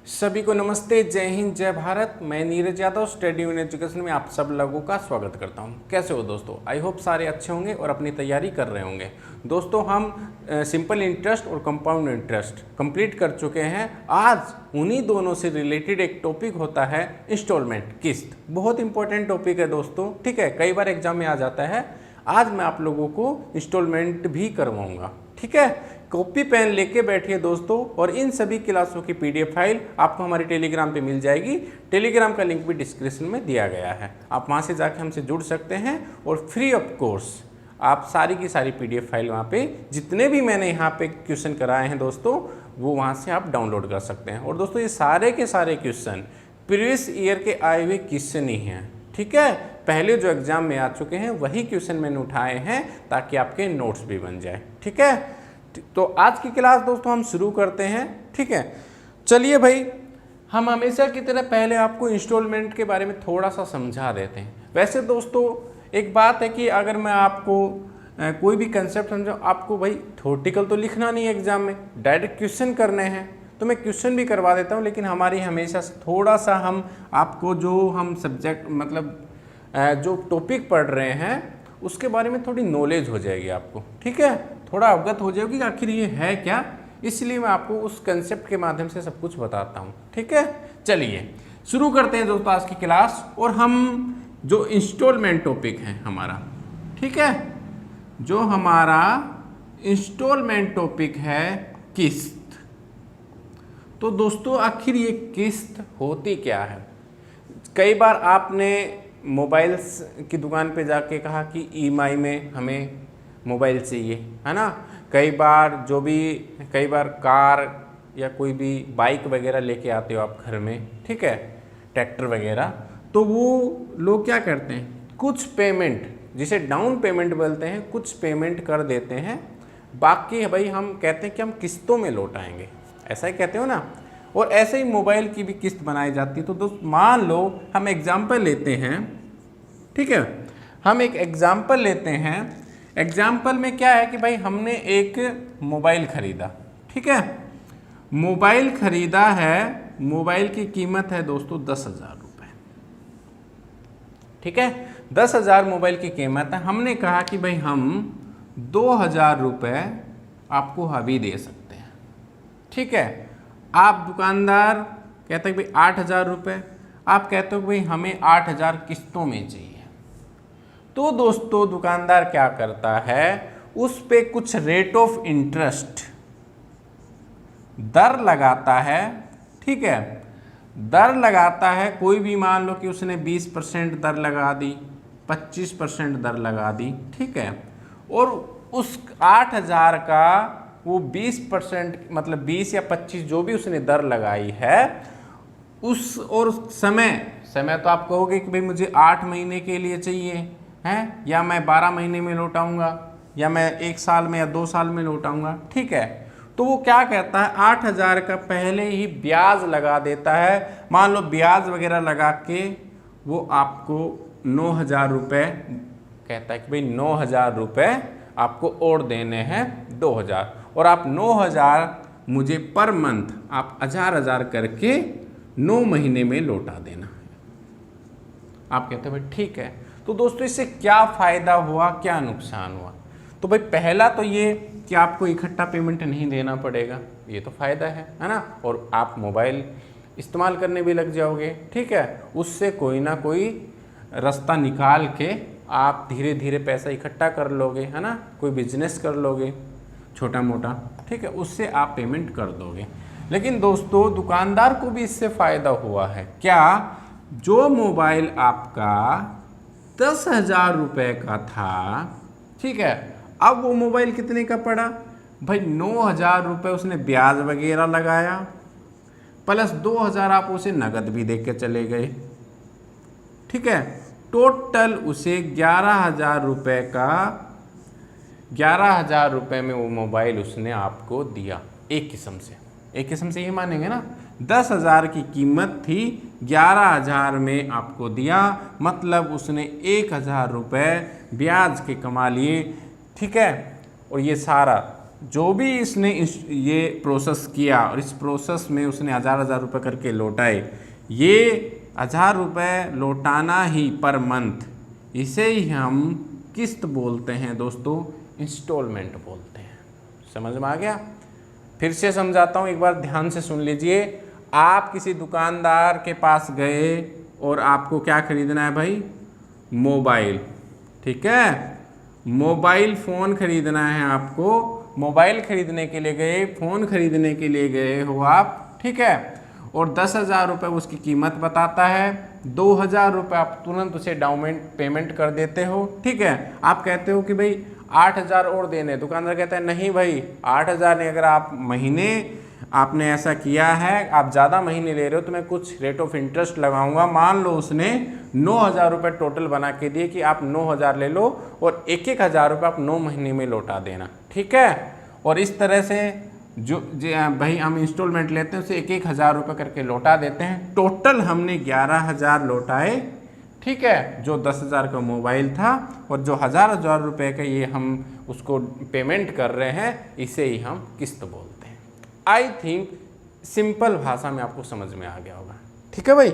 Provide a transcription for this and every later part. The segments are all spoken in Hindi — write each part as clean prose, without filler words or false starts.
सभी को नमस्ते, जय हिंद, जय भारत। मैं Neeraj Yadav study in education में आप सब लोगों का स्वागत करता हूं। कैसे हो दोस्तों? आई होप सारे अच्छे होंगे और अपनी तैयारी कर रहे होंगे। दोस्तों हम सिंपल इंटरेस्ट और कंपाउंड इंटरेस्ट कंप्लीट कर चुके हैं। आज उन्हीं दोनों से रिलेटेड एक टॉपिक होता है इंस्टॉलमेंट, किस्त। बहुत इंपॉर्टेंट टॉपिक है दोस्तों, ठीक है, कई बार एग्जाम में आ जाता है। आज मैं आप लोगों को इंस्टॉलमेंट भी करवाऊंगा, ठीक है। कॉपी पेन लेके बैठिए दोस्तों, और इन सभी क्लासों की पीडीएफ फाइल आपको हमारे टेलीग्राम पे मिल जाएगी। टेलीग्राम का लिंक भी डिस्क्रिप्शन में दिया गया है, आप वहाँ से जाके हमसे जुड़ सकते हैं और फ्री ऑफ कोर्स आप सारी की सारी पीडीएफ फाइल वहाँ पे जितने भी मैंने यहाँ पे क्वेश्चन कराए हैं दोस्तों, वो वहाँ से आप डाउनलोड कर सकते हैं। और दोस्तों ये सारे के सारे क्वेश्चन प्रीवियस ईयर के आए हुए क्वेश्चन ही हैं, ठीक है। पहले जो एग्जाम में आ चुके हैं वही क्वेश्चन मैंने उठाए हैं ताकि आपके नोट्स भी बन जाए, ठीक है। तो आज की क्लास दोस्तों हम शुरू करते हैं, ठीक है। चलिए भाई, हम हमेशा की तरह पहले आपको इंस्टॉलमेंट के बारे में थोड़ा सा समझा देते हैं। वैसे दोस्तों एक बात है कि अगर मैं आपको कोई भी कंसेप्ट समझाऊँ, आपको भाई थ्योरेटिकल तो लिखना नहीं है एग्जाम में, डायरेक्ट क्वेश्चन करने हैं, तो मैं क्वेश्चन भी करवा देता हूँ। लेकिन हमारी हमेशा से थोड़ा सा हम आपको जो हम सब्जेक्ट मतलब जो टॉपिक पढ़ रहे हैं उसके बारे में थोड़ी नॉलेज हो जाएगी आपको, ठीक है, थोड़ा अवगत हो जाएगी आखिर ये है क्या। इसलिए मैं आपको उस कंसेप्ट के माध्यम से सब कुछ बताता हूँ, ठीक है। चलिए शुरू करते हैं दोस्तों आज की क्लास। और हम जो इंस्टॉलमेंट टॉपिक है हमारा, ठीक है, जो हमारा इंस्टॉलमेंट टॉपिक है किस्त। तो दोस्तों आखिर ये किस्त होती क्या है? कई बार आपने मोबाइल्स की दुकान पे जाके कहा कि ईएमआई में हमें मोबाइल चाहिए, है ना। कई बार कार या कोई भी बाइक वगैरह लेके आते हो आप घर में, ठीक है, ट्रैक्टर वगैरह, तो वो लोग क्या करते हैं, कुछ पेमेंट जिसे डाउन पेमेंट बोलते हैं, कुछ पेमेंट कर देते हैं, बाकी भाई हम कहते हैं कि हम किस्तों में लौटाएंगे, ऐसा ही कहते हो ना। और ऐसे ही मोबाइल की भी किस्त बनाई जाती है। तो दोस्त मान लो हम एग्जाम्पल लेते हैं, ठीक है, हम एक एग्जाम्पल लेते हैं। एग्जाम्पल में क्या है कि भाई हमने एक मोबाइल खरीदा, ठीक है, मोबाइल खरीदा है, मोबाइल की कीमत है दोस्तों 10,000 रुपये, ठीक है, 10,000 मोबाइल की कीमत है। हमने कहा कि भाई हम 2,000 रुपये आपको अभी दे सकते हैं, ठीक है। आप दुकानदार कहते हैं भाई 8,000 रुपये, आप कहते हो भाई हमें 8,000 किस्तों में चाहिए। तो दोस्तों दुकानदार क्या करता है, उस पे कुछ रेट ऑफ इंटरेस्ट दर लगाता है, ठीक है, दर लगाता है। कोई भी मान लो कि उसने 20% दर लगा दी, 25% दर लगा दी, ठीक है, और उस 8,000 का वो 20% मतलब 20 या 25 जो भी उसने दर लगाई है उस, और समय तो आप कहोगे कि भाई मुझे 8 महीने के लिए चाहिए है, या मैं 12 महीने में लौटाऊंगा, या मैं 1 साल में या 2 साल में लौटाऊंगा, ठीक है। तो वो क्या कहता है, 8,000 का पहले ही ब्याज लगा देता है। मान लो ब्याज वगैरह लगा के वो आपको 9,000 रुपये कहता है कि भाई 9,000 रुपये आपको और देने हैं 2,000, और आप 9,000 मुझे पर मंथ आप 1,000 करके 9 महीने में लौटा देना। आप कहते हैं भाई ठीक है। तो दोस्तों इससे क्या फ़ायदा हुआ, क्या नुकसान हुआ? तो भाई पहला तो ये कि आपको इकट्ठा पेमेंट नहीं देना पड़ेगा, ये तो फ़ायदा है ना। और आप मोबाइल इस्तेमाल करने भी लग जाओगे, ठीक है, उससे कोई ना कोई रास्ता निकाल के आप धीरे धीरे पैसा इकट्ठा कर लोगे, है ना, कोई बिजनेस कर लोगे छोटा मोटा, ठीक है, उससे आप पेमेंट कर दोगे। लेकिन दोस्तों दुकानदार को भी इससे फ़ायदा हुआ है क्या? जो मोबाइल आपका 10,000 रुपये का था, ठीक है, अब वो मोबाइल कितने का पड़ा भाई? 9,000 रुपये उसने ब्याज वगैरह लगाया, प्लस 2,000 आप उसे नगद भी दे के चले गए, ठीक है। टोटल उसे 11,000 रुपये का 11,000 रुपये में वो मोबाइल उसने आपको दिया। एक किस्म से ये मानेंगे ना, 10,000 की कीमत थी, 11,000 में आपको दिया, मतलब उसने 1,000 रुपये ब्याज के कमा लिए, ठीक है। और ये सारा जो भी इसने ये प्रोसेस किया और इस प्रोसेस में उसने हज़ार रुपये करके लौटाए, ये 1000 रुपये लौटाना ही पर मंथ, इसे ही हम किस्त बोलते हैं दोस्तों, इंस्टॉलमेंट बोलते हैं। समझ में आ गया? फिर से समझाता हूँ, एक बार ध्यान से सुन लीजिए। आप किसी दुकानदार के पास गए और आपको क्या खरीदना है भाई? मोबाइल, ठीक है, मोबाइल फ़ोन खरीदना है आपको। मोबाइल खरीदने के लिए गए, फ़ोन खरीदने के लिए गए हो आप, ठीक है, और 10,000 रुपये उसकी कीमत बताता है। 2,000 रुपये आप तुरंत उसे डाउन पेमेंट कर देते हो, ठीक है। आप कहते हो कि भाई 8,000 और देने, दुकानदार कहता है नहीं भाई 8,000 नहीं, अगर आप महीने आपने ऐसा किया है, आप ज़्यादा महीने ले रहे हो तो मैं कुछ रेट ऑफ इंटरेस्ट लगाऊंगा। मान लो उसने 9,000 रुपये टोटल बना के दिए कि आप 9,000 ले लो और 1,000 रुपये आप 9 महीने में लौटा देना, ठीक है। और इस तरह से जो भाई हम इंस्टॉलमेंट लेते हैं उसे 1,000 रुपये करके लौटा देते हैं। टोटल हमने 11,000 लौटाए, ठीक है, जो 10,000 का मोबाइल था और जो हज़ार रुपये का ये हम उसको पेमेंट कर रहे हैं, इसे ही हम किस्त बोलते हैं। आई थिंक सिंपल भाषा में आपको समझ में आ गया होगा, ठीक है भाई।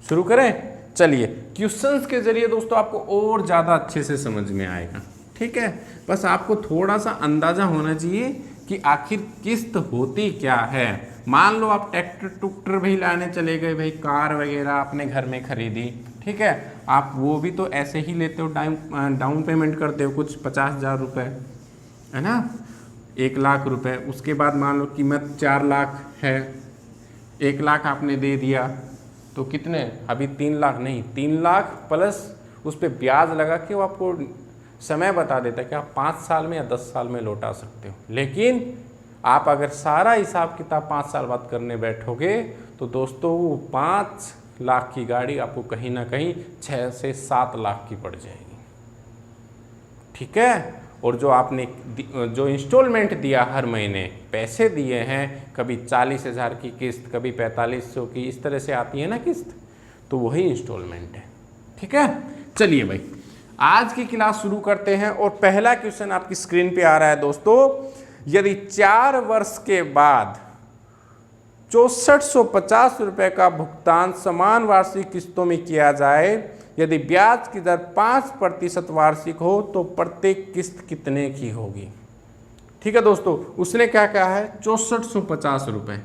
शुरू करें? चलिए, क्वेश्चंस के जरिए दोस्तों आपको और ज़्यादा अच्छे से समझ में आएगा, ठीक है। बस आपको थोड़ा सा अंदाज़ा होना चाहिए कि आखिर किस्त होती क्या है। मान लो आप ट्रैक्टर टुक्टर भी लाने चले गए भाई, कार वगैरह अपने घर में खरीदी, ठीक है, आप वो भी तो ऐसे ही लेते हो, डाउन पेमेंट करते हो कुछ 50,000 रुपये, है ना, 1,00,000 रुपये। उसके बाद मान लो कीमत 4 लाख है, 1 लाख आपने दे दिया तो कितने, अभी 3 लाख नहीं, 3 लाख प्लस उस पर ब्याज लगा के वो आपको समय बता देता है कि आप 5 साल में या 10 साल में लौटा सकते हो। लेकिन आप अगर सारा हिसाब किताब 5 साल बाद करने बैठोगे तो दोस्तों वो 5 लाख की गाड़ी आपको कहीं ना कहीं 6 से 7 लाख की पड़ जाएगी, ठीक है। और जो आपने जो इंस्टॉलमेंट दिया, हर महीने पैसे दिए हैं, कभी 40,000 की किस्त, कभी 4500 की, इस तरह से आती है ना किस्त, तो वही इंस्टॉलमेंट है, ठीक है। चलिए भाई, आज की क्लास शुरू करते हैं और पहला क्वेश्चन आपकी स्क्रीन पे आ रहा है दोस्तों। यदि 4 वर्ष के बाद 6450 रुपये का भुगतान समान वार्षिक किस्तों में किया जाए, यदि ब्याज की दर 5% वार्षिक हो तो प्रत्येक किस्त कितने की होगी? ठीक है दोस्तों, उसने क्या कहा है? 6450 रुपये।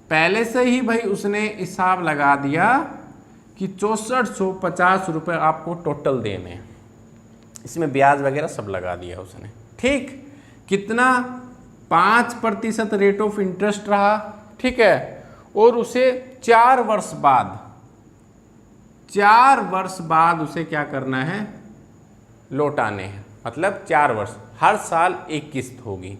पहले से ही भाई उसने हिसाब लगा दिया कि 6450 रुपये आपको टोटल देने हैं, इसमें ब्याज वगैरह सब लगा दिया उसने, ठीक। कितना? 5% रेट ऑफ इंटरेस्ट रहा, ठीक है, और उसे 4 वर्ष बाद उसे क्या करना है? लौटाने हैं। मतलब 4 वर्ष, हर साल एक किस्त होगी।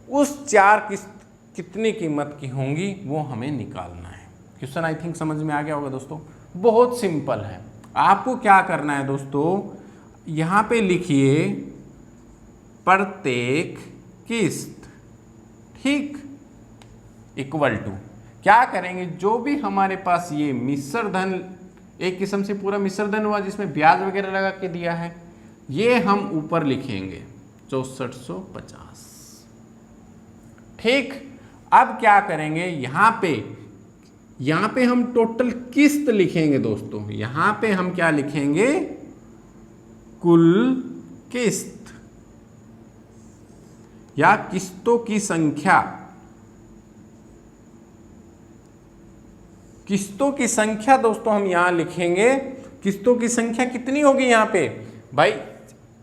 उस 4 किस्त कितनी कीमत की होंगी वो हमें निकालना है। क्वेश्चन आई थिंक समझ में आ गया होगा दोस्तों। बहुत सिंपल है। आपको क्या करना है दोस्तों, यहाँ पे लिखिए प्रत्येक किस्त, ठीक, इक्वल टू क्या करेंगे, जो भी हमारे पास ये मिश्र धन, एक किस्म से पूरा मिश्र धन हुआ जिसमें ब्याज वगैरह लगा के दिया है, ये हम ऊपर लिखेंगे 6450, ठीक। अब क्या करेंगे, यहाँ पे हम टोटल किस्त लिखेंगे दोस्तों। यहाँ पे हम क्या लिखेंगे? कुल किस्त या किस्तों की संख्या। किस्तों की संख्या दोस्तों हम यहां लिखेंगे। किस्तों की संख्या कितनी होगी यहाँ पे भाई?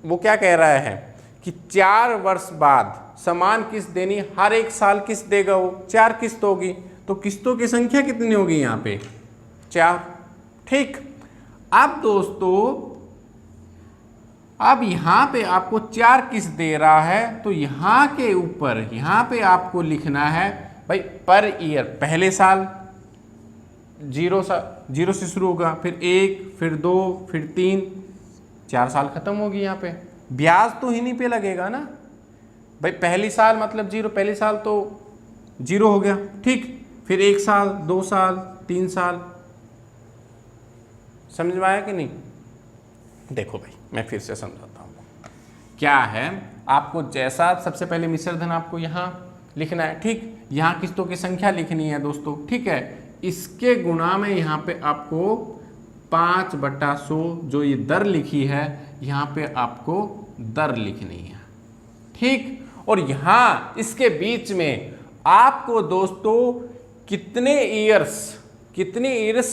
वो क्या कह रहा है कि 4 वर्ष बाद समान किस्त देनी, हर एक साल किस्त देगा वो, 4 किस्त होगी, तो किस्तों की संख्या कितनी होगी यहाँ पे? 4, ठीक। अब दोस्तों, अब यहाँ पे आपको 4 किस्त दे रहा है, तो यहाँ के ऊपर यहाँ पे आपको लिखना है भाई पर ईयर। पहले साल 0 से शुरू होगा, फिर 1, फिर 2, फिर 3, 4 साल खत्म होगी। यहाँ पे ब्याज तो इन्हीं पे लगेगा ना भाई। पहली साल मतलब 0, पहली साल तो 0 हो गया, ठीक। फिर 1 साल, 2 साल, 3 साल। समझ में आया कि नहीं? देखो भाई, मैं फिर से समझाता हूँ क्या है। आपको जैसा सबसे पहले मिश्र धन आपको यहाँ लिखना है, ठीक। यहाँ किस्तों की संख्या लिखनी है दोस्तों, ठीक है। इसके गुणा में यहाँ पे आपको 5/100 जो ये दर लिखी है यहाँ पे आपको दर लिखनी है, ठीक। और यहाँ इसके बीच में आपको दोस्तों कितने ईयर्स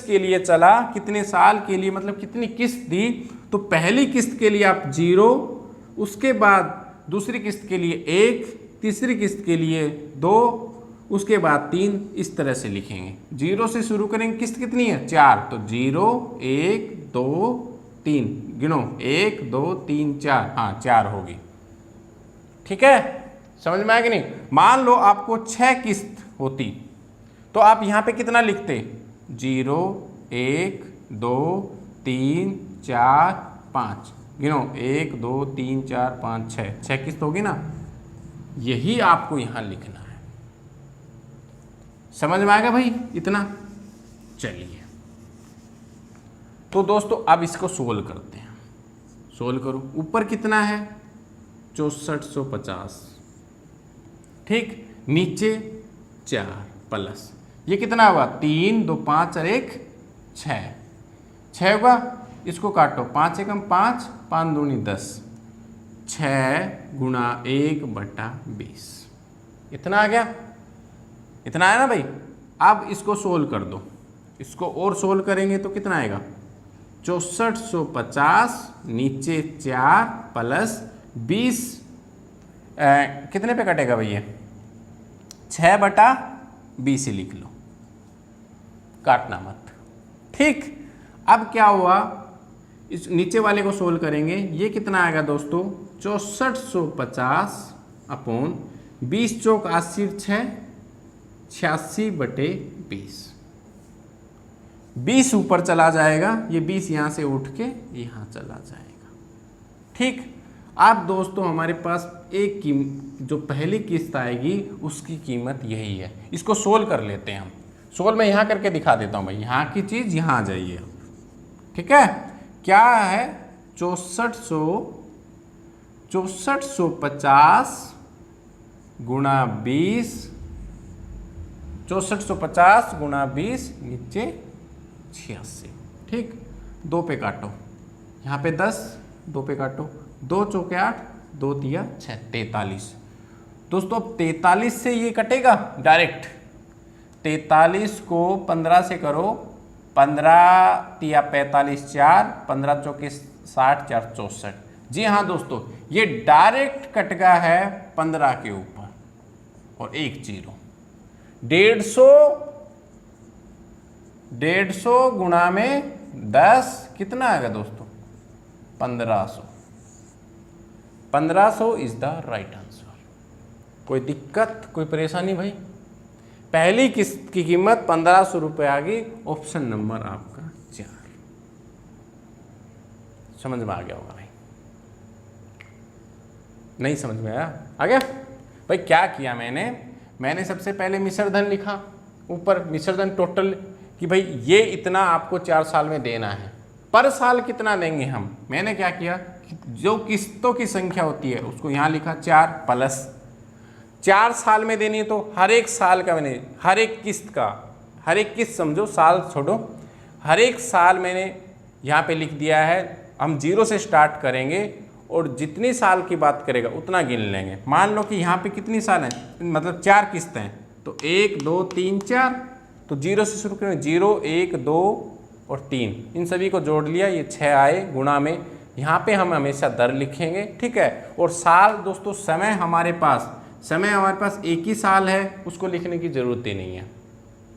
के लिए चला, कितने साल के लिए, मतलब कितनी किस्त दी, तो पहली किस्त के लिए आप 0, उसके बाद दूसरी किस्त के लिए 1, तीसरी किस्त के लिए 2, उसके बाद 3, इस तरह से लिखेंगे। 0 से शुरू करेंगे, किस्त कितनी है 4, तो 0 1 2 3, गिनो 1 2 3 4, हाँ 4 होगी, ठीक है। समझ में आया कि नहीं। मान लो आपको 6 किस्त होती तो आप यहाँ पे कितना लिखते, 0 1 2 3 4 5, गिनो 1 2 3 4 5 6 किस्त होगी ना, यही आपको यहाँ लिखना है। समझ में आएगा भाई इतना। चलिए तो दोस्तों अब इसको सोल्व करते हैं। सोल्व करो, ऊपर कितना है 6450, ठीक, नीचे 4 प्लस ये कितना होगा 3 2 5 और 1 6 होगा। इसको काटो, 5 एकम 5, 5 दूनी 10, 6 गुणा 1/20, इतना आ गया, इतना आया ना भाई। अब इसको सोल्व कर दो, इसको और सोल्व करेंगे तो कितना आएगा 6450, नीचे 4 प्लस 20, कितने पे कटेगा भैया 6/20 ही लिख लो, काटना मत, ठीक। अब क्या हुआ, इस नीचे वाले को सोल्व करेंगे, ये कितना आएगा दोस्तों 6450 अपॉन 20 चौक 80 6, 86/20, 20 ऊपर चला जाएगा, ये 20 यहाँ से उठ के यहाँ चला जाएगा, ठीक। अब दोस्तों हमारे पास एक जो पहली किस्त आएगी उसकी कीमत यही है। इसको सोल्व कर लेते हैं हम। सोल्व मैं यहाँ करके दिखा देता हूँ भाई, यहाँ की चीज़ यहाँ आ जाइए, ठीक है। क्या है 6450 गुणा 20, 6450 गुणा 20, नीचे 86, ठीक। 2 पे काटो, यहाँ पे 10, 2 पे काटो, 2 चौके 8, 2 तिया 6, 43। दोस्तों अब 43 से ये कटेगा डायरेक्ट, 43 को 15 से करो, 15 तिया 45 4, 15 चौके 60 4 64। जी हाँ दोस्तों, ये डायरेक्ट कट गया है 15 के ऊपर और 1 0, 150 गुणा में 10 कितना आएगा दोस्तों 1500। 1500 इज द राइट आंसर। कोई दिक्कत, कोई परेशानी भाई। पहली किस्त की कीमत 1500 रुपये आ गई, ऑप्शन नंबर आपका 4। समझ में आ गया होगा भाई, नहीं समझ में आया, आ गया भाई। क्या किया मैंने सबसे पहले मिश्र धन लिखा, ऊपर मिश्र धन टोटल कि भाई ये इतना आपको 4 साल में देना है, पर साल कितना देंगे हम। मैंने क्या किया, जो किस्तों की संख्या होती है उसको यहाँ लिखा 4 प्लस 4 साल में देनी है तो हर एक साल का मैंने, हर एक किस्त समझो, साल छोड़ो, हर एक साल मैंने यहाँ पे लिख दिया है। हम 0 से स्टार्ट करेंगे और जितनी साल की बात करेगा उतना गिन लेंगे। मान लो कि यहाँ पे कितनी साल हैं, मतलब 4 किस्तें हैं, तो 1 2 3 4, तो 0 से शुरू करेंगे, 0 1 2 और 3, इन सभी को जोड़ लिया, ये 6 आए, गुणा में यहाँ पे हम हमेशा दर लिखेंगे, ठीक है। और साल दोस्तों, समय हमारे पास एक ही साल है, उसको लिखने की जरूरत ही नहीं है,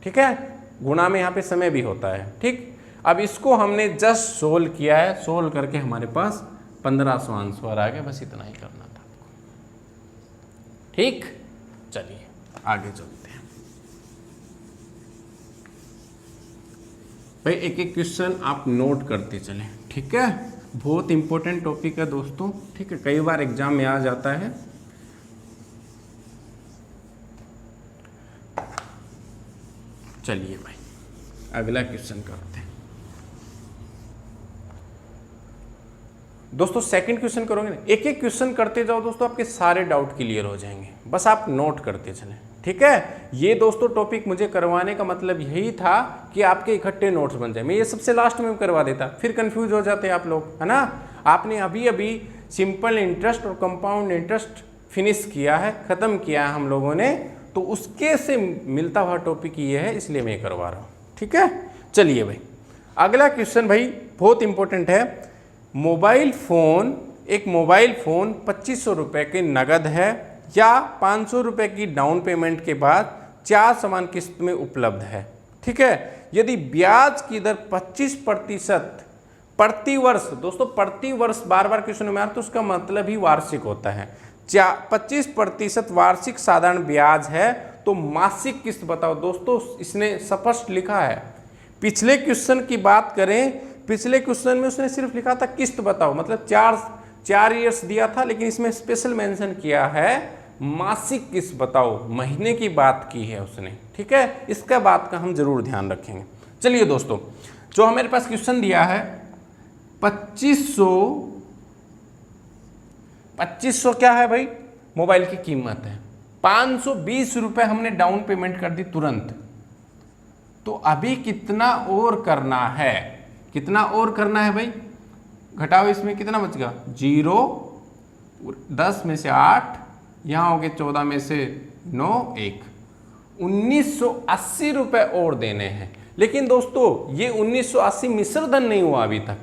ठीक है। गुणा में यहाँ पे समय भी होता है, ठीक। अब इसको हमने जस्ट सोल्व किया है, सोल्व करके हमारे पास 1500 आंसर आ गया, बस इतना ही करना था आपको, ठीक। चलिए आगे चलते हैं भाई, एक एक क्वेश्चन आप नोट करते चलें, ठीक है। बहुत इंपॉर्टेंट टॉपिक है दोस्तों, ठीक है, कई बार एग्जाम में आ जाता है। चलिए भाई अगला क्वेश्चन करते हैं। दोस्तों सेकंड क्वेश्चन करोगे ना, एक एक क्वेश्चन करते जाओ दोस्तों, आपके सारे डाउट क्लियर हो जाएंगे, बस आप नोट करते चलें, ठीक है। ये दोस्तों टॉपिक मुझे करवाने का मतलब यही था कि आपके इकट्ठे नोट्स बन जाए। मैं ये सबसे लास्ट में करवा देता, फिर कंफ्यूज हो जाते आप लोग, है ना। आपने अभी अभी सिंपल इंटरेस्ट और कंपाउंड इंटरेस्ट फिनिश किया है, ख़त्म किया है हम लोगों ने, तो उसके से मिलता हुआ टॉपिक ये है, इसलिए मैं करवा रहा हूँ, ठीक है। चलिए भाई, अगला क्वेश्चन भाई बहुत इंपॉर्टेंट है। एक मोबाइल फ़ोन 2500 रुपये की नगद है या 500 रुपये की डाउन पेमेंट के बाद 4 समान किस्त में उपलब्ध है, ठीक है। यदि ब्याज की दर 25% प्रति वर्ष, दोस्तों प्रति वर्ष बार बार क्वेश्चन में आ रहा तो उसका मतलब ही वार्षिक होता है। 25% वार्षिक साधारण ब्याज है तो मासिक किस्त बताओ। दोस्तों इसने स्पष्ट लिखा है, पिछले क्वेश्चन की बात करें, पिछले क्वेश्चन में उसने सिर्फ लिखा था किस्त बताओ, मतलब चार ईयर्स दिया था, लेकिन इसमें स्पेशल मेंशन किया है मासिक किस्त बताओ, महीने की बात की है उसने, ठीक है। इसका बात का हम जरूर ध्यान रखेंगे। चलिए दोस्तों, जो हमारे पास क्वेश्चन दिया है 2500 क्या है भाई, मोबाइल की कीमत है। 520 रुपये हमने डाउन पेमेंट कर दी तुरंत, तो अभी कितना और करना है, कितना और करना है भाई, घटाओ, इसमें कितना बच गया 0, 10 में से 8, यहाँ हो गए 14 में से 9, 1, 1980 रुपये और देने हैं। लेकिन दोस्तों ये 1980 मिश्र धन नहीं हुआ अभी तक,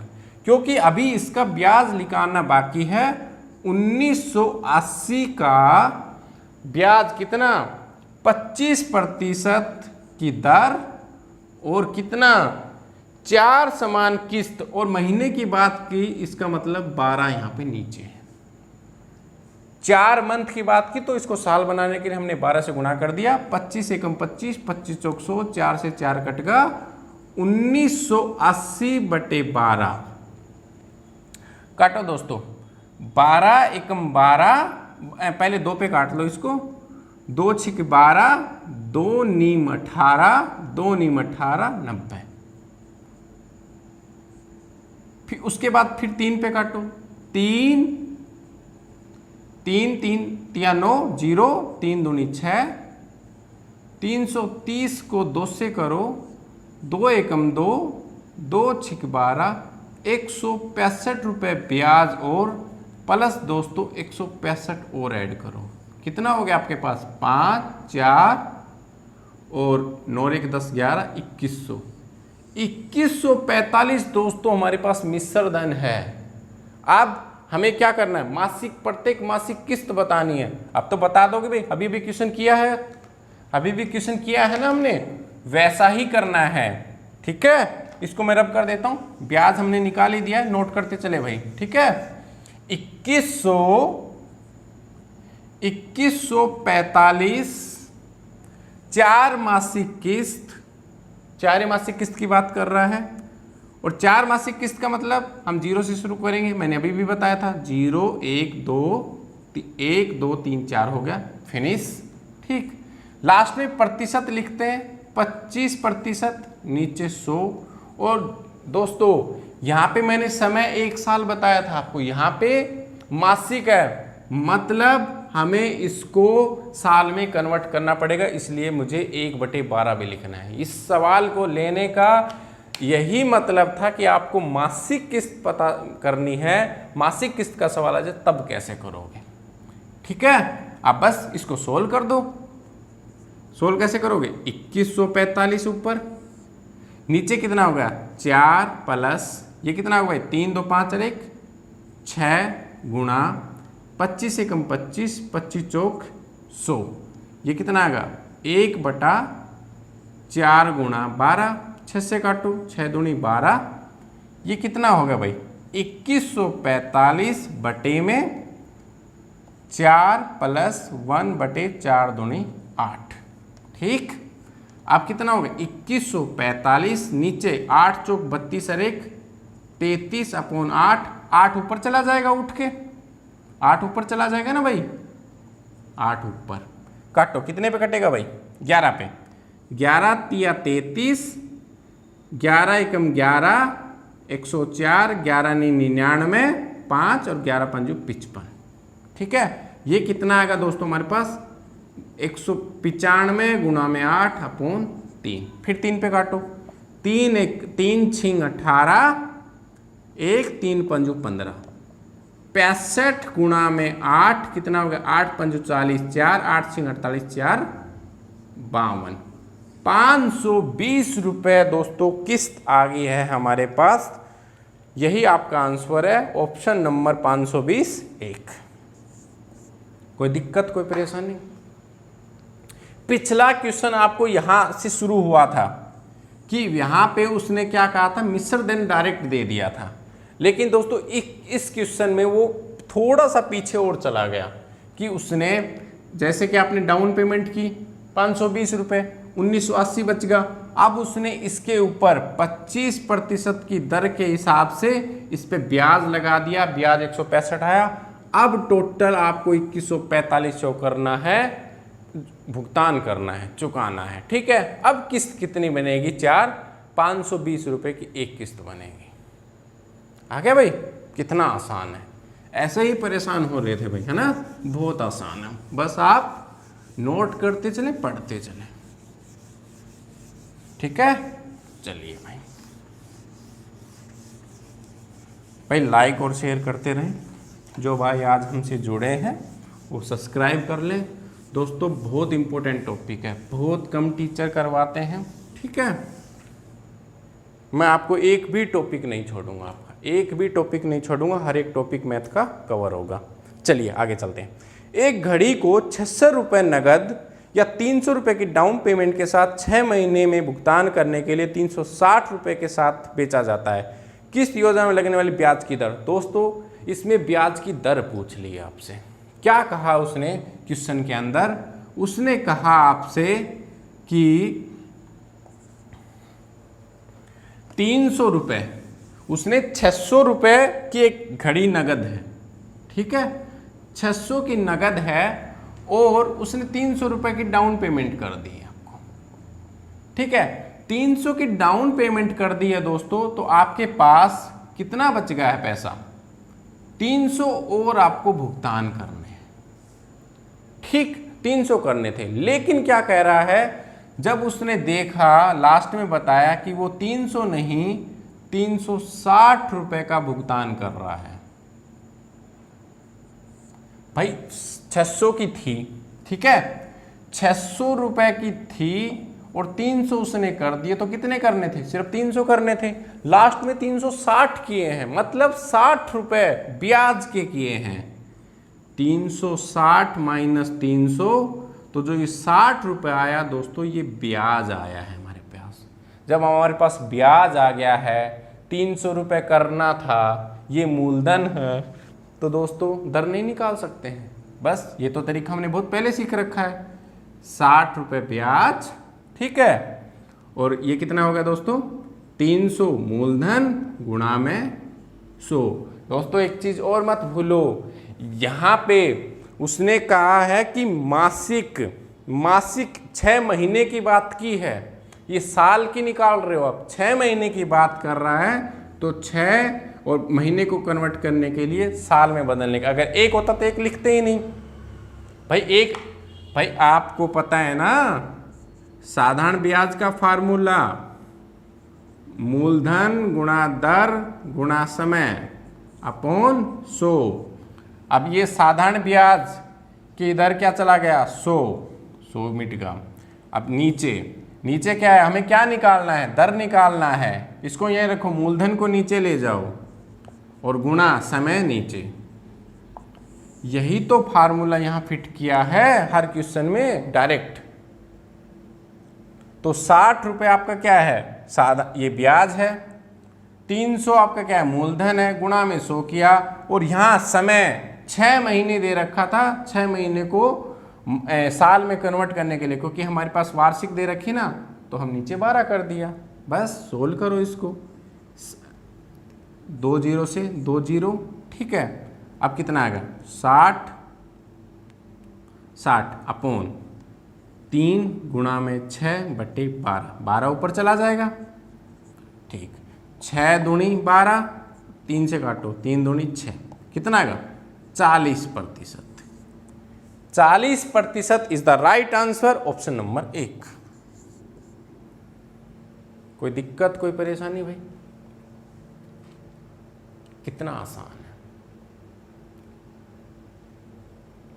क्योंकि अभी इसका ब्याज निकालना बाकी है। 1980 का ब्याज कितना, 25% की दर और कितना 4 समान किस्त, और महीने की बात की, इसका मतलब 12 यहाँ पे नीचे है। 4 मंथ की बात की तो इसको साल बनाने के लिए हमने 12 से गुणा कर दिया, 25 एकम 25, 25 चौक 100, 4 से 4 कट गया, 1980/12 काटो दोस्तों, 12 एकम 12, पहले 2 पे काट लो इसको, 2 छिक 12, 2 नीम 18, 2 नीम 18, 90। फिर उसके बाद फिर 3 पे काटो, 3 3 3 तिया 9, 0, 3 दूनी 6, 330 को 2 से करो, 2 एकम 2, 2 छिक 12, 165 रुपये ब्याज और प्लस दोस्तों 165 और ऐड करो, कितना हो गया आपके पास 5 4 और 9 1 10 11, 2100, 2145 दोस्तों हमारे पास मिश्र धन है। अब हमें क्या करना है, मासिक, प्रत्येक मासिक किस्त बतानी है। अब तो बता दोगे भाई, अभी भी क्वेश्चन किया है, अभी भी क्वेश्चन किया है ना हमने, वैसा ही करना है, ठीक है। इसको मैं रब कर देता हूं, ब्याज हमने निकाल ही दिया है, नोट करते चले भाई, ठीक है। 2145 4 मासिक किस्त, 4 मासिक किस्त की बात कर रहा है, और 4 मासिक किस्त का मतलब हम 0 से शुरू करेंगे, मैंने अभी भी बताया था, 0 1 2 3 4 हो गया, फिनिश, ठीक। लास्ट में प्रतिशत लिखते हैं, 25%, नीचे 100, और दोस्तों यहाँ पे मैंने समय 1 साल बताया था आपको, यहाँ पे मासिक है, मतलब हमें इसको साल में कन्वर्ट करना पड़ेगा, इसलिए मुझे 1/12 भी लिखना है। इस सवाल को लेने का यही मतलब था कि आपको मासिक किस्त पता करनी है, मासिक किस्त का सवाल आ जाए तब कैसे करोगे, ठीक है। अब बस इसको सोल्व कर दो। सोल्व कैसे करोगे, 2145 ऊपर, नीचे कितना होगा 4 प्लस ये कितना होगा 3 2 5 और 1 6 गुणा 25 एकम 25, 25 चौक 100, ये कितना आएगा 1/4 गुणा 12, 6 से काटो, 6 दूनी 12, ये कितना होगा भाई 2145 बटे में 4 प्लस 1/4 दूनी 8, ठीक। अब कितना होगा 2145, नीचे 8 चौक 32 और 1 33/8, 8 ऊपर चला जाएगा उठ के, 8 ऊपर चला जाएगा ना भाई, 8 ऊपर काटो, कितने पे कटेगा भाई 11 पे, 11 तिया 33, 11 एकम 11, 104, 11 नी 99, 5 और 11 पंजू 55। ठीक है, ये कितना आएगा दोस्तों हमारे पास 195 गुणा में 8 अपॉन 3। फिर 3 पे काटो, 3 छिंग 18, 1 3 पंजू 15, 65 गुणा में 8 कितना हो गया 8 पंजू 40, 4 8 छिंग 48, 4 52, 520 रुपये दोस्तों किस्त आ गई है हमारे पास। यही आपका आंसर है, ऑप्शन नंबर 520 1। कोई दिक्कत कोई परेशानी? पिछला क्वेश्चन आपको यहां से शुरू हुआ था कि यहां पे उसने क्या कहा था, मिश्र धन डायरेक्ट दे दिया था, लेकिन दोस्तों इस क्वेश्चन में वो थोड़ा सा पीछे और चला गया कि उसने जैसे कि आपने डाउन पेमेंट की 520 रुपये, 1980 बच गया। अब उसने इसके ऊपर 25% की दर के हिसाब से इस पे ब्याज लगा दिया, ब्याज 165 आया। अब टोटल आपको 2145 करना है, भुगतान करना है, चुकाना है। ठीक है, अब किस्त कितनी बनेगी 4, 520 रुपये की एक किस्त बनेगी। आ गया भाई, कितना आसान है। ऐसे ही परेशान हो रहे थे भाई, है ना, बहुत आसान है, बस आप नोट करते चले, पढ़ते चले। ठीक है, चलिए भाई लाइक और शेयर करते रहें। जो भाई आज हमसे जुड़े हैं वो सब्सक्राइब कर लें। दोस्तों बहुत इंपॉर्टेंट टॉपिक है, बहुत कम टीचर करवाते हैं। ठीक है, मैं आपको एक भी टॉपिक नहीं छोड़ूंगा, आपका एक भी टॉपिक नहीं छोड़ूंगा, हर एक टॉपिक मैथ का कवर होगा। चलिए आगे चलते हैं। एक घड़ी को 600 रुपये नगद या 300 रुपये की डाउन पेमेंट के साथ 6 महीने में भुगतान करने के लिए 360 रुपये के साथ बेचा जाता है। किस योजना में लगने वाली ब्याज की दर? दोस्तों इसमें ब्याज की दर पूछ ली है आपसे। क्या कहा उसने क्वेश्चन के अंदर? उसने कहा आपसे कि 300 रुपये, उसने 600 रुपये की एक घड़ी नगद है। ठीक है, 600 की नगद है और उसने 300 रुपये की डाउन पेमेंट कर दी है आपको। ठीक है, 300 की डाउन पेमेंट कर दी है दोस्तों, तो आपके पास कितना बच गया है पैसा? 300 और आपको भुगतान करने हैं। ठीक, 300 करने थे, लेकिन क्या कह रहा है, जब उसने देखा लास्ट में बताया कि वो 300 नहीं 360 रुपये का भुगतान कर रहा है। भाई 600 की थी, ठीक है, 600 रुपये की थी और 300 उसने कर दिए, तो कितने करने थे? सिर्फ 300 करने थे। लास्ट में 360 किए हैं, मतलब 60 रुपये ब्याज के किए हैं। 360 माइनस 300, तो जो ये 60 रुपये आया दोस्तों, ये ब्याज आया है हमारे पास। जब हमारे पास ब्याज आ गया है, 300 रुपये करना था, ये मूलधन है, तो दोस्तों दर नहीं निकाल सकते हैं। बस ये तो तरीका हमने बहुत पहले सीख रखा है। 60 रुपये ब्याज, ठीक है, और ये कितना हो गया दोस्तों? 300 मूलधन गुणा में 100। दोस्तों एक चीज और मत भूलो, यहाँ पे उसने कहा है कि मासिक 6 महीने की बात की है, ये साल की निकाल रहे हो आप। 6 महीने की बात कर रहा है, तो 6 और महीने को कन्वर्ट करने के लिए साल में बदलने का। अगर एक होता तो एक लिखते ही नहीं भाई। भाई आपको पता है ना साधारण ब्याज का फार्मूला, मूलधन गुणा दर गुणा समय अपॉन 100। अब ये साधारण ब्याज की दर क्या चला गया? 100 मिट गया। अब नीचे क्या है, हमें क्या निकालना है? दर निकालना है। इसको यहीं रखो, मूलधन को नीचे ले जाओ और गुणा समय नीचे। यही तो फार्मूला यहां फिट किया है हर क्वेश्चन में डायरेक्ट। तो 60 रुपये आपका क्या है? सादा ये ब्याज है। 300 आपका क्या है? मूलधन है, गुणा में 100 किया, और यहाँ समय 6 महीने दे रखा था। 6 महीने को साल में कन्वर्ट करने के लिए, क्योंकि हमारे पास वार्षिक दे रखी ना, तो हम नीचे 12 कर दिया। बस सोल्व करो इसको, 2 0 से 2 0, ठीक है। अब कितना आएगा? 60 अपॉन 3 गुणा में 6 बटे 12, 12 ऊपर चला जाएगा, ठीक। 6 दूनी 12, 3 से काटो, 3 दूनी 6, कितना आएगा 40%। 40% is the right answer, option number 1। कोई दिक्कत, कोई परेशानी भाई? कितना आसान है।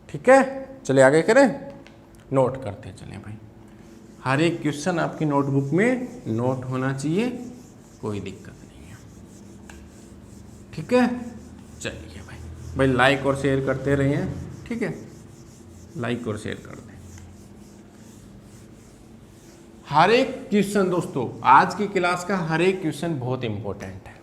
ठीक है, चलिए आगे करें, नोट करते चलें भाई। हर एक क्वेश्चन आपकी नोटबुक में नोट होना चाहिए, कोई दिक्कत नहीं है। ठीक है, चलिए भाई लाइक और शेयर करते रहिए। ठीक है, लाइक और शेयर कर दें। हर एक क्वेश्चन दोस्तों, आज की क्लास का हर एक क्वेश्चन बहुत इंपॉर्टेंट है।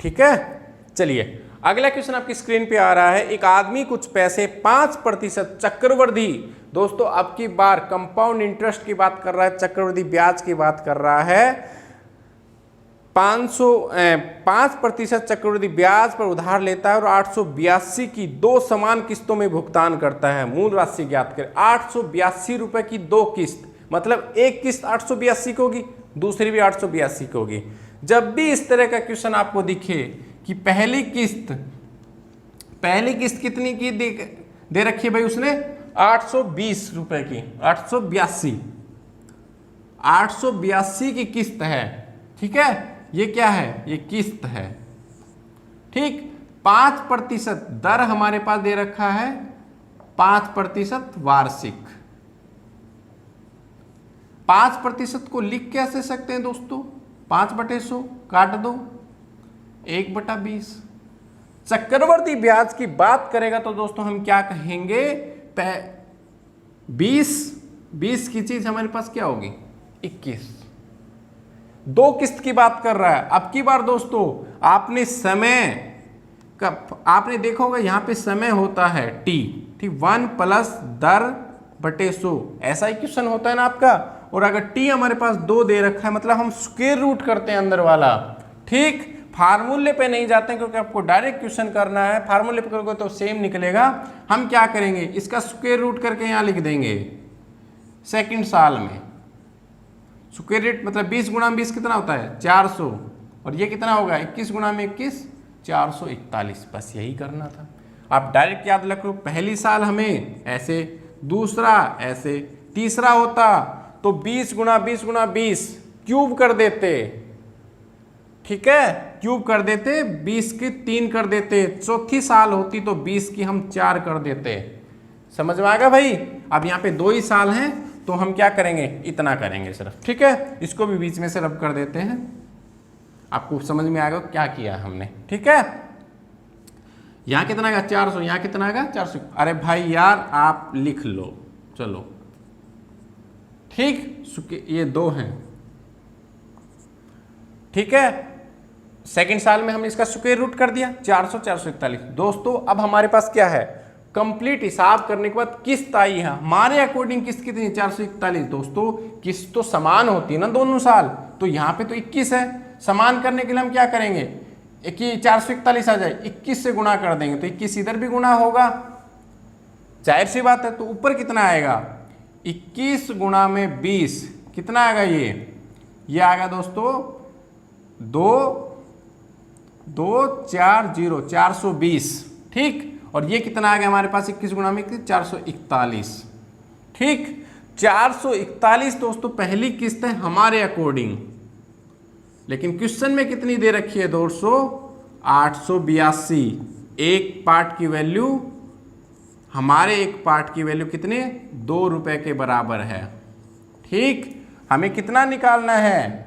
ठीक है, चलिए अगला क्वेश्चन आपकी स्क्रीन पे आ रहा है। एक आदमी कुछ पैसे 5% चक्रवृद्धि, दोस्तों अब की बार कंपाउंड इंटरेस्ट की बात कर रहा है, चक्रवृद्धि ब्याज की बात कर रहा है। 5% चक्रवृद्धि ब्याज पर उधार लेता है और 882 की 2 समान किस्तों में भुगतान करता है। मूल राशि ज्ञात करें। 882 रुपए की 2 किस्त, मतलब एक किस्त 882 की होगी, दूसरी भी 882 की होगी। जब भी इस तरह का क्वेश्चन आपको दिखे कि पहली किस्त कितनी की दे रखी है भाई उसने, 820 रुपए की, 882 की किस्त है। ठीक है, ये क्या है, ये किस्त है। ठीक, 5% दर हमारे पास दे रखा है, 5% वार्षिक। 5% को लिख कैसे सकते हैं दोस्तों, 5/100 काट दो, 1/20। चक्रवर्ती ब्याज की बात करेगा तो दोस्तों हम क्या कहेंगे, 20 की चीज हमारे पास क्या होगी, 21। 2 किस्त की बात कर रहा है। अब की बार दोस्तों आपने समय का, आपने देखा होगा यहाँ पे समय होता है t, ठीक, 1 प्लस दर बटे 100, ऐसा ही क्वेश्चन होता है ना आपका। और अगर t हमारे पास 2 दे रखा है, मतलब हम स्क्वायर रूट करते हैं अंदर वाला। ठीक, फार्मूले पे नहीं जाते हैं क्योंकि आपको डायरेक्ट क्वेश्चन करना है। फार्मूले पे करोगे तो सेम निकलेगा। हम क्या करेंगे, इसका स्क्वायर रूट करके यहाँ लिख देंगे। सेकंड साल में स्क्वायर रूट मतलब 20 गुणा 20 कितना होता है, 400, और ये कितना होगा, 21 गुणा में 21, 441। बस यही करना था। आप डायरेक्ट याद रखो, पहली साल हमें ऐसे, दूसरा ऐसे, तीसरा होता तो 20 गुणा 20 गुणा 20 क्यूब कर देते। ठीक है, क्यूब कर देते, 20 की 3 कर देते। चौथी साल होती तो 20 की हम 4 कर देते। समझ में आ गया भाई? अब यहाँ पे 2 ही साल हैं तो हम क्या करेंगे, इतना करेंगे सिर्फ। ठीक है, इसको भी बीच में से रब कर देते हैं, आपको समझ में आएगा क्या किया हमने। ठीक है, यहाँ कितना आएगा 400, यहाँ कितना आएगा 400। अरे भाई यार आप लिख लो, चलो ठीक, ये 2 हैं। ठीक है, सेकंड साल में हमने इसका स्क्वायर रूट कर दिया, 400 441। दोस्तों अब हमारे पास क्या है, कंप्लीट हिसाब करने के बाद किस्त आई है हमारे अकॉर्डिंग। किस्त कितनी, 441। दोस्तों किस्त तो समान होती है ना दोनों साल, तो यहाँ पे तो 21 है। समान करने के लिए हम क्या करेंगे, 441 आ जाए, 21 से गुणा कर देंगे तो 21 इधर भी गुणा होगा, जाहिर सी बात है। तो ऊपर कितना आएगा, 21 गुणा में 20 कितना आएगा, ये आएगा दोस्तों 420। ठीक, और ये कितना आ गया हमारे पास, 21 गुणा में 441। ठीक, 441 दोस्तों पहली किस्त है हमारे अकॉर्डिंग। लेकिन क्वेश्चन में कितनी दे रखी है दोस्तों, 882। एक पार्ट की वैल्यू, हमारे एक पार्ट की वैल्यू कितने, 2 रुपए के बराबर है। ठीक, हमें कितना निकालना है,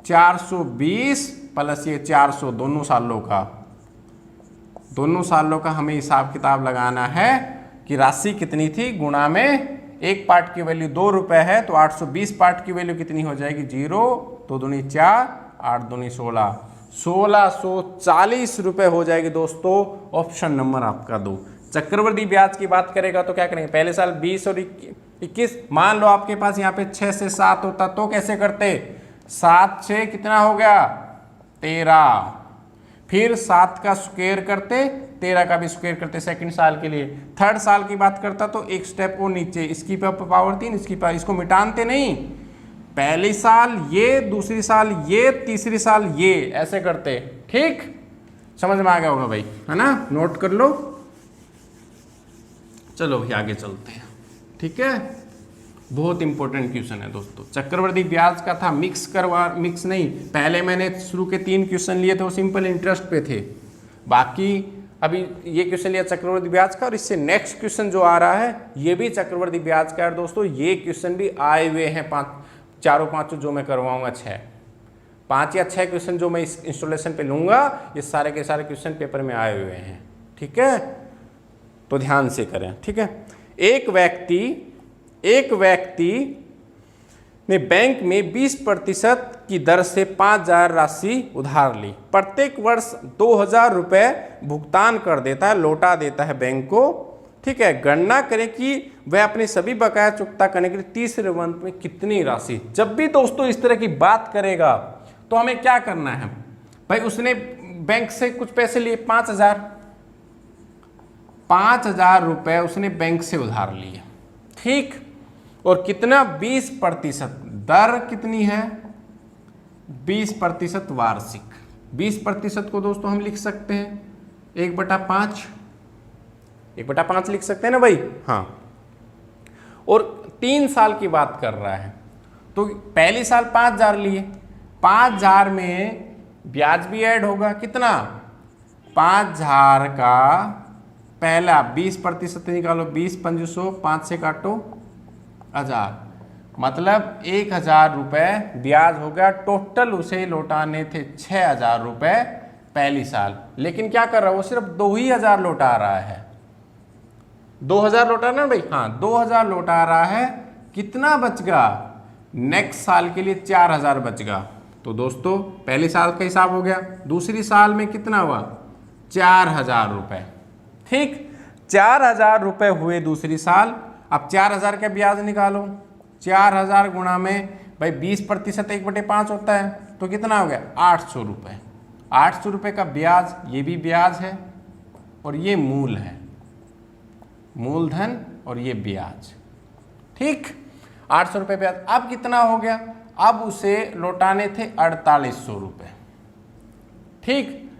420 प्लस ये 400, दोनों सालों का हमें हिसाब किताब लगाना है कि राशि कितनी थी, गुणा में एक पार्ट की वैल्यू 2 रुपए है तो 820 पार्ट की वैल्यू कितनी हो जाएगी, 0, 2 दूनी 4, 8 दूनी 16, 1640 रुपए हो जाएगी दोस्तों। ऑप्शन नंबर आपका 2। चक्रवृद्धि ब्याज की बात करेगा तो क्या करेंगे, पहले साल 20 और 21। मान लो आपके पास यहाँ पे 6 से 7 होता तो कैसे करते, 7 6 कितना हो गया, 13। फिर 7 का स्क्वायर करते, 13 का भी स्क्वायर करते सेकंड साल के लिए। थर्ड साल की बात करता तो एक स्टेप और नीचे, इसकी पावर 3, इसकी पावर, इसको मिटानते नहीं, पहली साल ये, दूसरी साल ये, तीसरी साल ये, ऐसे करते। ठीक, समझ में आ गया होगा भाई, है ना, नोट कर लो। चलो भाई आगे चलते हैं, ठीक है। बहुत इंपॉर्टेंट क्वेश्चन है दोस्तों, चक्रवृद्धि ब्याज का था, मिक्स नहीं, पहले मैंने शुरू के 3 क्वेश्चन लिए थे वो सिंपल इंटरेस्ट पे थे, बाकी अभी ये क्वेश्चन लिया चक्रवृद्धि ब्याज का, और इससे नेक्स्ट क्वेश्चन जो आ रहा है ये भी चक्रवृद्धि ब्याज का है दोस्तों। ये क्वेश्चन भी आए हुए हैं 5 जो मैं करवाऊंगा 5 या 6 क्वेश्चन जो मैं इस इंस्टॉलेशन पे लूंगा, ये सारे के सारे क्वेश्चन पेपर में आए हुए हैं, ठीक है, तो ध्यान से करें, ठीक है। एक व्यक्ति ने बैंक में 20% की दर से 5,000 राशि उधार ली, प्रत्येक वर्ष 2,000 रुपये भुगतान कर देता है, लौटा देता है बैंक को, ठीक है। गणना करें कि वह अपने सभी बकाया चुकता करने के लिए तीसरे मंथ में कितनी राशि। जब भी दोस्तों इस तरह की बात करेगा तो हमें क्या करना है भाई, उसने बैंक से कुछ पैसे लिए 5,000 रुपये उसने बैंक से उधार लिए, ठीक, और कितना 20%, दर कितनी है 20% वार्षिक। 20% को दोस्तों हम लिख सकते हैं 1/5 लिख सकते हैं ना भाई, हाँ। और 3 साल की बात कर रहा है, तो पहले साल 5,000 लिए, 5,000 में ब्याज भी ऐड होगा, कितना 5,000 का पहला 20% निकालो, 20×500, 5 से काटो 1,000, मतलब 1,000 रुपये ब्याज हो गया। टोटल उसे लौटाने थे 6,000 रुपये पहली साल, लेकिन क्या कर रहा है वो सिर्फ 2,000 लौटा रहा है, 2,000 लौटा ना भाई, हाँ 2,000 लौटा रहा है। कितना बच गया नेक्स्ट साल के लिए 4,000 बच गया। तो दोस्तों पहले साल का हिसाब हो गया, दूसरी साल में कितना हुआ 4,000 रुपये, ठीक, 4,000 रुपये हुए दूसरी साल। अब 4,000 का ब्याज निकालो, 4,000 गुणा में भाई 20% 1/5 होता है, तो कितना हो गया 800 रुपये। 800 रुपये का ब्याज, ये भी ब्याज है और ये मूल है, मूलधन और ये ब्याज, ठीक, 800 रुपये ब्याज। अब कितना हो गया, अब उसे लौटाने थे 4,800 रुपये, ठीक,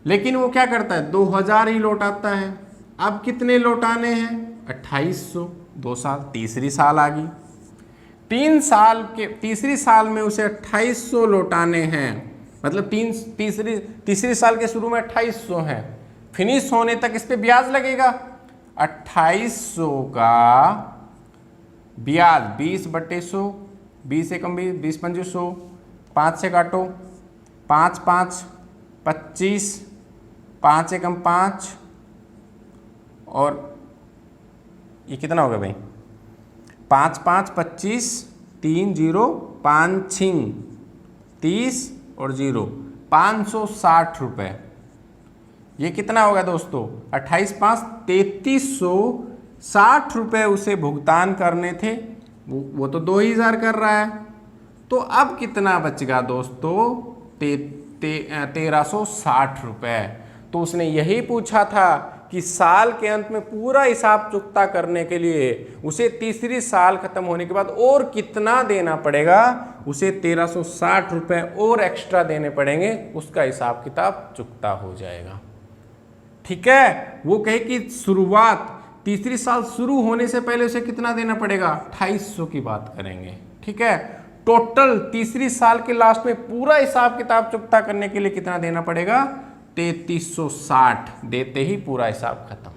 लेकिन वो क्या करता है 2,000 ही लौटाता है। अब कितने लौटाने हैं 2,800, 2 साल, तीसरी साल आ गई, 3 साल के तीसरी साल में उसे 2,800 लौटाने हैं, मतलब तीसरी साल के शुरू में 2,800 हैं, फिनिश होने तक इस पे ब्याज लगेगा। 2,800 का ब्याज 20/100, 20 एकम 20×500, 5 से काटो, 5×5 25, 5 एकम 5, और ये कितना हो गया भाई 5×5 25, 3 0 5 6 30 और 0 560 रुपये। ये कितना होगा दोस्तों 28×5 3,360 रुपये उसे भुगतान करने थे, वो तो 2,000 कर रहा है। तो अब कितना बचेगा दोस्तों 1,360 रुपये। तो उसने यही पूछा था कि साल के अंत में पूरा हिसाब चुकता करने के लिए उसे तीसरी साल खत्म होने के बाद और कितना देना पड़ेगा, उसे 1,360 रुपये और एक्स्ट्रा देने पड़ेंगे, उसका हिसाब किताब चुकता हो जाएगा, ठीक है। वो कहे कि शुरुआत तीसरी साल शुरू होने से पहले उसे कितना देना पड़ेगा 2,800 की बात करेंगे, ठीक है। टोटल तीसरी साल के लास्ट में पूरा हिसाब किताब चुकता करने के लिए कितना देना पड़ेगा 3,360, देते ही पूरा हिसाब खत्म,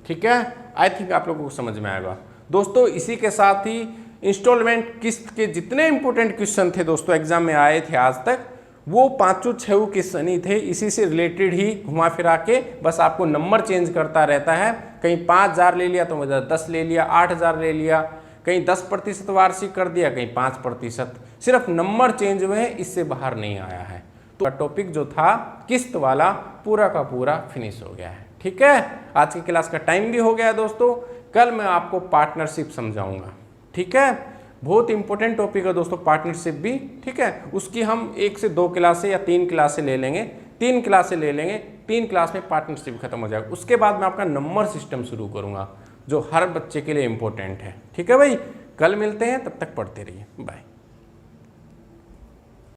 ठीक है। आई थिंक आप लोगों को समझ में आएगा दोस्तों। इसी के साथ ही इंस्टॉलमेंट किस्त के जितने इंपॉर्टेंट क्वेश्चन थे दोस्तों एग्जाम में आए थे आज तक, वो 5-6 क्वेश्चन ही थे, इसी से रिलेटेड ही घुमा फिरा के बस आपको नंबर चेंज करता रहता है। कहीं 5,000 ले लिया तो 10 ले लिया, 8,000 ले लिया, कहीं 10% वार्षिक कर दिया, कहीं 5%, सिर्फ नंबर चेंज हुए हैं, इससे बाहर नहीं आया है। तो टॉपिक जो था किस्त वाला पूरा का पूरा फिनिश हो गया है, ठीक है। आज की क्लास का टाइम भी हो गया है दोस्तों, कल मैं आपको पार्टनरशिप समझाऊंगा, ठीक है। बहुत इंपॉर्टेंट टॉपिक है दोस्तों पार्टनरशिप भी, ठीक है। उसकी हम 1 से 2 क्लासें या 3 क्लासें ले लेंगे, 3 क्लासें ले लेंगे, 3 क्लास में पार्टनरशिप खत्म हो जाएगा। उसके बाद मैं आपका नंबर सिस्टम शुरू करूंगा जो हर बच्चे के लिए इंपॉर्टेंट है, ठीक है भाई। कल मिलते हैं, तब तक पढ़ते रहिए, बाय।